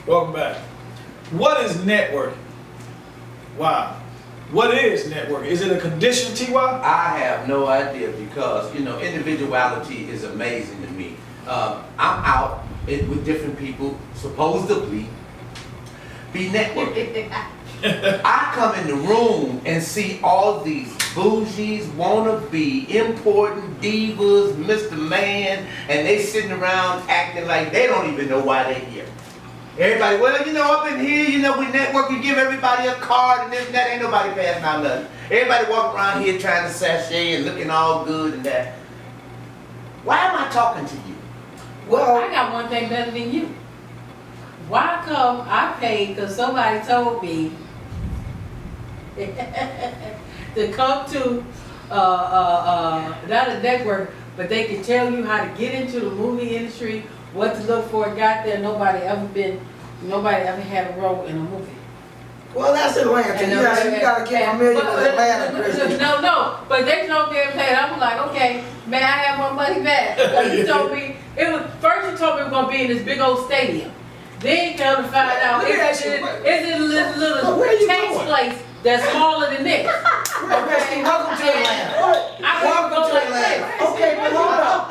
Welcome back. What is networking? Wow. What is networking? Is it a condition, T.Y.? I have no idea because, you know, individuality is amazing to me. I'm out with different people, supposedly, be networking. I come in the room and see all these bougies, wannabe, important divas, Mr. Man, and they sitting around acting like they don't even know why they're here. Everybody, well, you know, up in here, you know, we network, you give everybody a card and this and that, ain't nobody passing out nothing. Everybody walk around here trying to sashay and looking all good and that. Why am I talking to you? Well, I got one thing better than you. Why come I paid because somebody told me to come to not a network, but they can tell you how to get into the movie industry, what to look for. Got there, nobody ever had a role in a movie. Well, that's Atlanta. You gotta get familiar with Atlanta, Kristy. No, but they told me everything. I was like, okay, may I have my money back? But you told me first you told me we were gonna be in this big old stadium. Then you come to find out it's in a little tax place that's smaller than this. Kristy, welcome to Atlanta. Welcome to Atlanta. Okay, but hold up.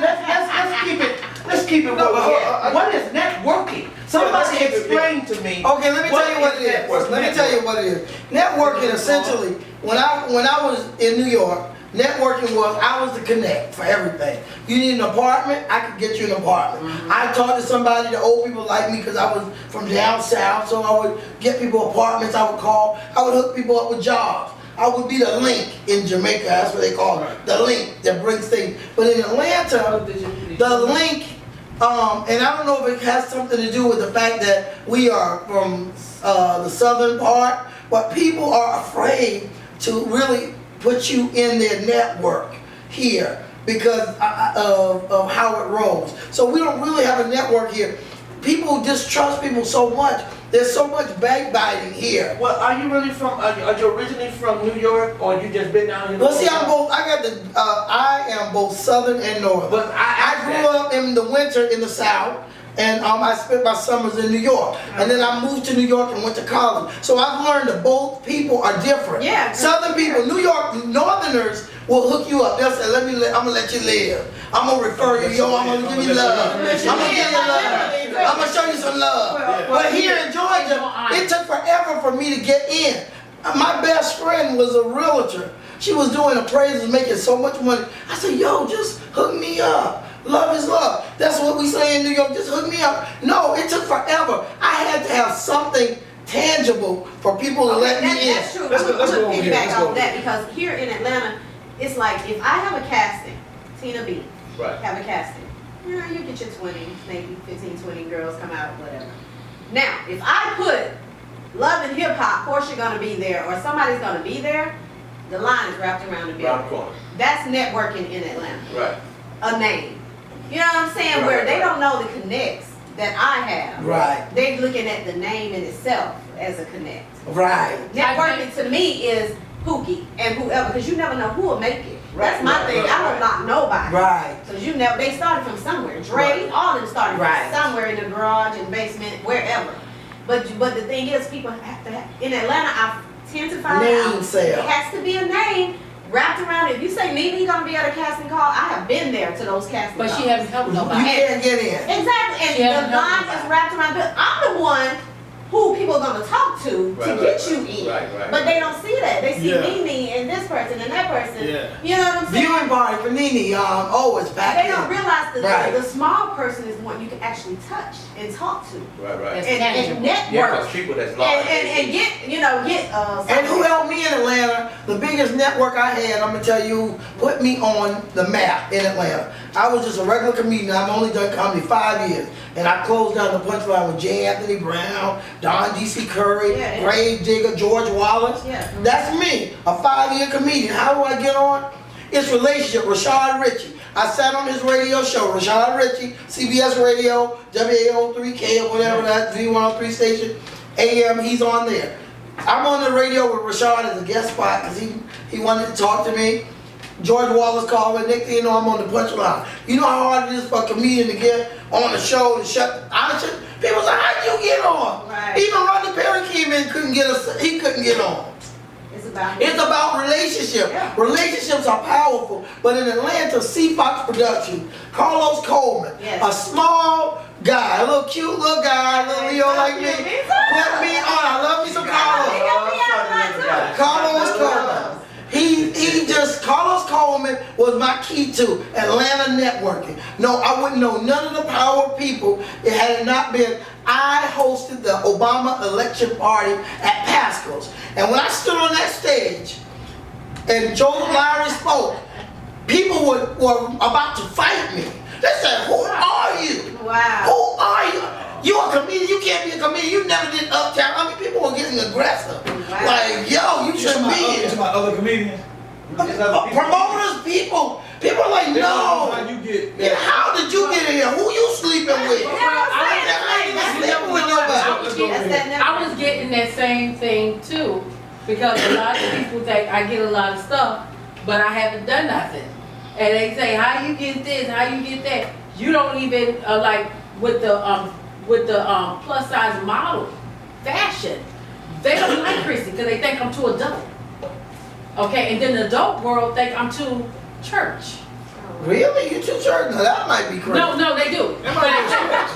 Let's keep it where we're at. What is networking? Somebody explain to me. Okay, let me tell you what it is. Let me tell you what it is. Networking essentially, when I was in New York, networking was I was the connect for everything. You need an apartment, I could get you an apartment. I talked to somebody, the old people like me because I was from down south, so I would get people apartments, I would call, I would hook people up with jobs. I would be the link in Jamaica, that's what they call it, the link that brings things. But in Atlanta, the link, and I don't know if it has something to do with the fact that we are from the southern part, but people are afraid to really put you in their network here because of how it rolls. So we don't really have a network here. People distrust people so much. There's so much backbiting here. Well, are you really from? Are you originally from New York, or you just been down here? Well, see, I'm both. I am both southern and northern. But I grew up in the winter in the south. And I spent my summers in New York. And then I moved to New York and went to college. So I've learned that both people are different. Yeah. Southern people, New York, Northerners will hook you up. They'll say, I'm gonna let you live. I'm gonna refer you, I'm gonna give you love. I'm gonna give you love. I'm gonna show you some love. But here in Georgia, it took forever for me to get in. My best friend was a realtor. She was doing appraisals, making so much money. I said, yo, just hook me up. Love is love. That's what we say in New York. Just hook me up. No, it took forever. I had to have something tangible for people to let me in. That's true. I'm gonna piggyback off that because here in Atlanta, it's like if I have a casting, Tina B, have a casting. You know, you get your 20, maybe 15, 20 girls come out, whatever. Now, if I put Love and Hip Hop, Portia gonna be there, or somebody's gonna be there, the line is wrapped around the building. That's networking in Atlanta. Right. A name. You know what I'm saying? Where they don't know the connects that I have. Right. They're looking at the name in itself as a connect. Right. Networking to me is Pookie and whoever, because you never know who will make it. That's my thing. I don't knock nobody. Right. Because you never, they started from somewhere. Dre, all of them started from somewhere in the garage, in the basement, wherever. But the thing is, people have to have, in Atlanta, I tend to find out it has to be a name wrapped around it. If you say Mimi gonna be at a casting call, I have been there to those casting calls. But she hasn't helped nobody. You can't get in. Exactly, and the line is wrapped around it. I'm the one who people are gonna talk to get you in. But they don't see that. They see Nene and this person and that person. You know what I'm saying? Viewing party for Nene, always back They don't realize that the small person is one you can actually touch and talk to. And network. Yeah, because people that's large. And get, and who helped me in Atlanta, the biggest network I had, I'm gonna tell you, who put me on the map in Atlanta. I was just a regular comedian. I've only done comedy 5 years. And I closed down the Punchline with J. Anthony Brown, Don D.C. Curry, Grave Digger, George Wallace. That's me, a 5-year comedian. How do I get on? It's relationship, Rashad Ritchie. I sat on his radio show, Rashad Ritchie, CBS Radio, WAO3K or whatever that V103 station, AM, he's on there. I'm on the radio with Rashad as a guest spot because he wanted to talk to me. George Wallace called me, next thing you know, I'm on the Punchline. You know how hard it is for a comedian to get on the show and shut. People say, how'd you get on? friend couldn't get he couldn't get on. It's about relationship. Yeah. Relationships are powerful. But in Atlanta, C Fox Production, Carlos Coleman, Yes. a small guy, a little cute little guy, a little Leo like me, put me on. I love me some Carlos. Carlos Coleman. Carlos Coleman was my key to Atlanta networking. No, I wouldn't know none of the power people. It had not been, I hosted the Obama election party at Pascal's. And when I stood on that stage and Joseph Lowry spoke, people were about to fight me. They said, who are you? Wow. Who are you? You a comedian, you can't be a comedian, you never did Uptown. I mean, people were getting aggressive. Wow. Like, yo, you shouldn't be here. To my other comedians. Promoters, people are like, no. How you get Yeah, how did you get in here? Who you sleeping with? I Sleeping with nobody. I was getting that same thing too, because a lot of people think I get a lot of stuff, but I haven't done nothing. And they say, how you get this, how you get that? You don't even, like, with the plus size model fashion, they don't like Kristy because they think I'm too adult. Okay, and then the adult world think I'm too church. Really? You too church? Now that might be crazy. No, they do.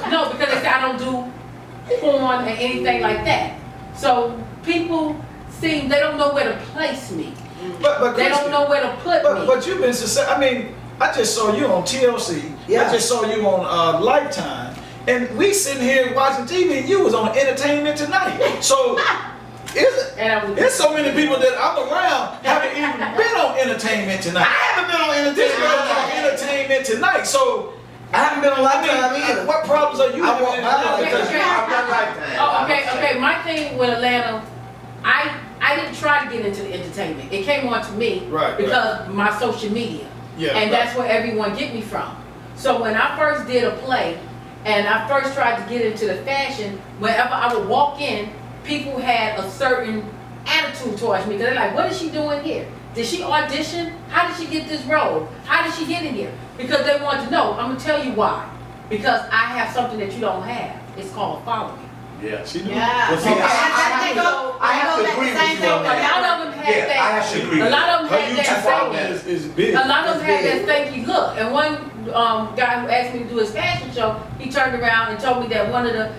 No, because they say I don't do porn or anything like that. So people seem, they don't know where to place me. But They Kristy, don't know where to put me. But you've been successful. I mean, I just saw you on TLC. Yeah. I just saw you on Lifetime. And we sitting here watching TV and you was on Entertainment Tonight. So there's so many people that I'm around haven't even been on Entertainment I Tonight. haven't been on They've been on entertainment. Entertainment Tonight. So I haven't been on Lifetime either. what problems are you I walk having? by Okay, Lifetime. okay. I've done Lifetime. Okay. My thing with Atlanta, I didn't try to get into the entertainment. It came on to me Right, because my social media. Yeah, And right. that's where everyone get me from. So when I first did a play and I first tried to get into the fashion, wherever I would walk in, people had a certain attitude towards me. Because they're like, what is she doing here? Did she audition? How did she get this role? How did she get in here? Because they want to know. I'm going to tell you why. Because I have something that you don't have. It's called following. Yeah. She knew. Yeah. Well, see, Okay. I have to agree with you on A lot that. of them had Yeah, I have to agree. a lot of them Her had that YouTube following stanky. is big. A lot of them had It's that stanky look. And one guy who asked me to do his fashion show, he turned around and told me that one of the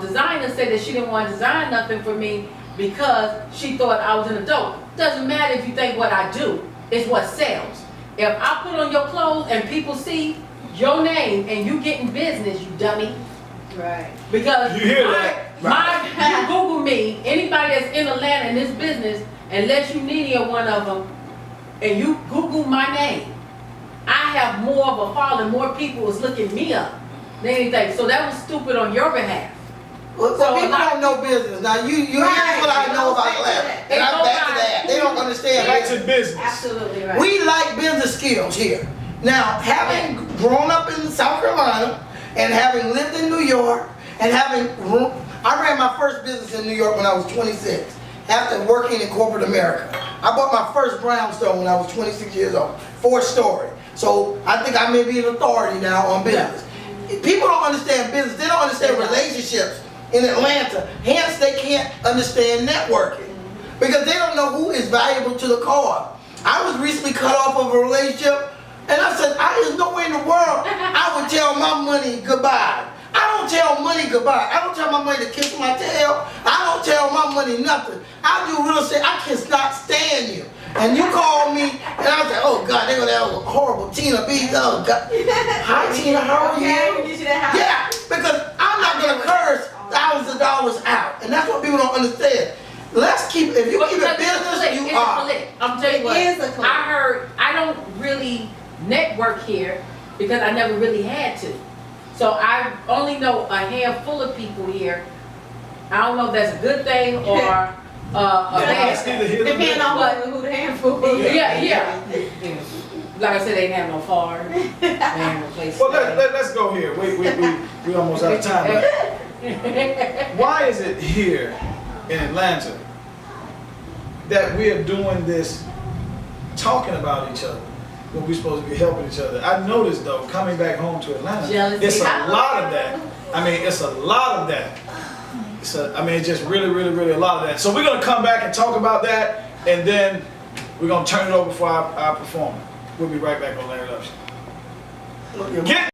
designers said that she didn't want to design nothing for me because she thought I was an adult. Doesn't matter if you think what I do, it's what sells. If I put on your clothes and people see your name and you get in business, you dummy. Right. Because You hear that? you Google me, anybody that's in Atlanta in this business, unless you need one of them, and you Google my name, I have more of a following, more people is looking me up than anything. So that was stupid on your behalf. Well, So people a lot don't know business. Now you here's what I know about Atlanta. And I'm back to that. They don't understand Back business. to business. Absolutely right. We like business skills here. Now, having grown up in South Carolina and having lived in New York and I ran my first business in New York when I was 26 after working in corporate America. I bought my first brownstone when I was 26 years old, 4-story. So I think I may be an authority now on business. People don't understand business. They don't understand relationships in Atlanta. Hence, they can't understand networking because they don't know who is valuable to the cause. I was recently cut off of a relationship, and I said, there's no way in the world I would tell my money goodbye. I don't tell money goodbye. I don't tell my money to kiss my tail. I don't tell my money nothing. I do real estate. I cannot stand you. And you call me, and I was like, oh God, they're gonna have a horrible Tina B. Oh God. Hi Tina, how are Okay, you? get you that house. Yeah, because I'm not gonna curse thousands of dollars out. And that's what people don't understand. Let's keep, if you keep it business, you are. I'm telling you what, It is a clique. I heard, I don't really network here because I never really had to. So I only know a handful of people here. I don't know if that's a good thing or a bad That's thing. neither here nor Depending there. on who the handful is. Yeah. Like I said, they didn't have no car. They didn't have no place. Well, let's go here. We almost out of time. Why is it here in Atlanta that we are doing this, talking about each other, when we're supposed to be helping each other? I noticed though, coming back home to Atlanta, Jealousy. it's a lot of that. I mean, it's a lot of that. So, I mean, it's just really, really, really a lot of that. So we're going to come back and talk about that, and then we're going to turn it over for our performer. We'll be right back on Larry Love Show. Get